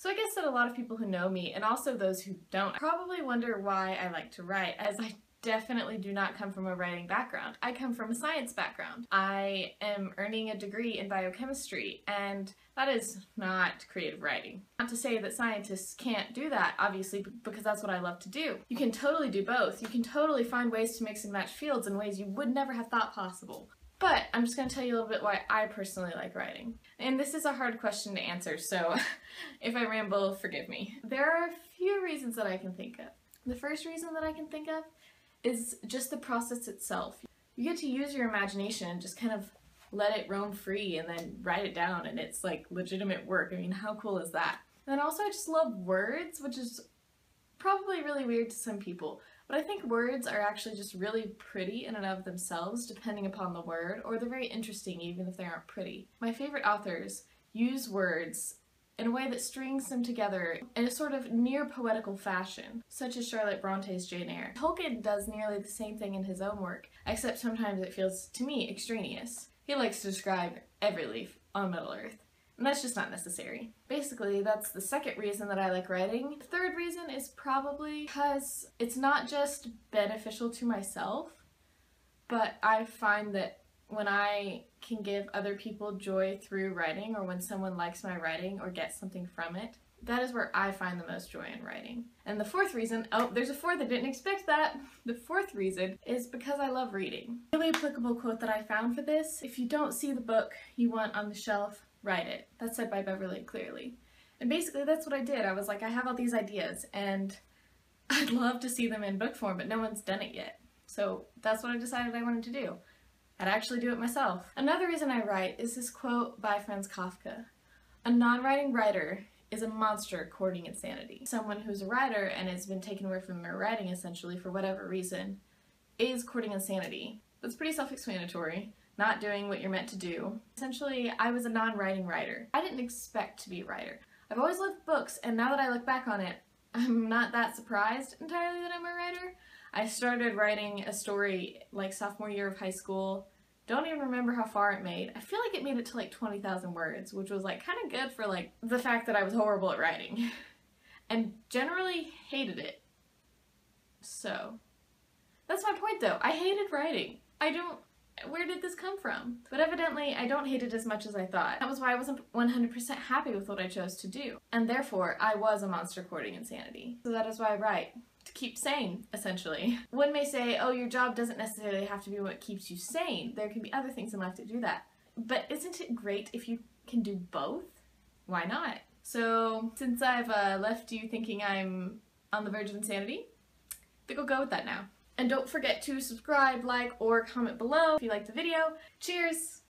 So I guess that a lot of people who know me, and also those who don't, probably wonder why I like to write, as I definitely do not come from a writing background. I come from a science background. I am earning a degree in biochemistry, and that is not creative writing. Not to say that scientists can't do that, obviously, because that's what I love to do. You can totally do both. You can totally find ways to mix and match fields in ways you would never have thought possible. But I'm just going to tell you a little bit why I personally like writing. And this is a hard question to answer, so if I ramble, forgive me. There are a few reasons that I can think of. The first reason that I can think of is just the process itself. You get to use your imagination and just kind of let it roam free and then write it down, and it's like legitimate work. I mean, how cool is that? And then also I just love words, which is probably really weird to some people, but I think words are actually just really pretty in and of themselves, depending upon the word, or they're very interesting even if they aren't pretty. My favorite authors use words in a way that strings them together in a sort of near poetical fashion, such as Charlotte Bronte's Jane Eyre. Tolkien does nearly the same thing in his own work, except sometimes it feels, to me, extraneous. He likes to describe every leaf on Middle-earth, and that's just not necessary. Basically, that's the second reason that I like writing. The third reason is probably because it's not just beneficial to myself, but I find that when I can give other people joy through writing, or when someone likes my writing or gets something from it, that is where I find the most joy in writing. And the fourth reason, oh, there's a fourth, I didn't expect that. The fourth reason is because I love reading. A really applicable quote that I found for this: if you don't see the book you want on the shelf, write it. That's said by Beverly Cleary. And basically that's what I did. I was like, I have all these ideas and I'd love to see them in book form, but no one's done it yet. So that's what I decided I wanted to do. I'd actually do it myself. Another reason I write is this quote by Franz Kafka: "A non-writing writer is a monster courting insanity." Someone who's a writer and has been taken away from their writing essentially for whatever reason is courting insanity. That's pretty self-explanatory. Not doing what you're meant to do. Essentially, I was a non-writing writer. I didn't expect to be a writer. I've always loved books, and now that I look back on it, I'm not that surprised entirely that I'm a writer. I started writing a story like sophomore year of high school. Don't even remember how far it made. I feel like it made it to like 20,000 words, which was like kind of good for like the fact that I was horrible at writing. And generally hated it. So, that's my point though. I hated writing. Where did this come from? But evidently, I don't hate it as much as I thought. That was why I wasn't 100% happy with what I chose to do. And therefore, I was a monster courting insanity. So that is why I write. To keep sane, essentially. One may say, oh, your job doesn't necessarily have to be what keeps you sane. There can be other things in life that do that. But isn't it great if you can do both? Why not? So, since I've left you thinking I'm on the verge of insanity, I think I'll go with that now. And don't forget to subscribe, like, or comment below if you liked the video. Cheers!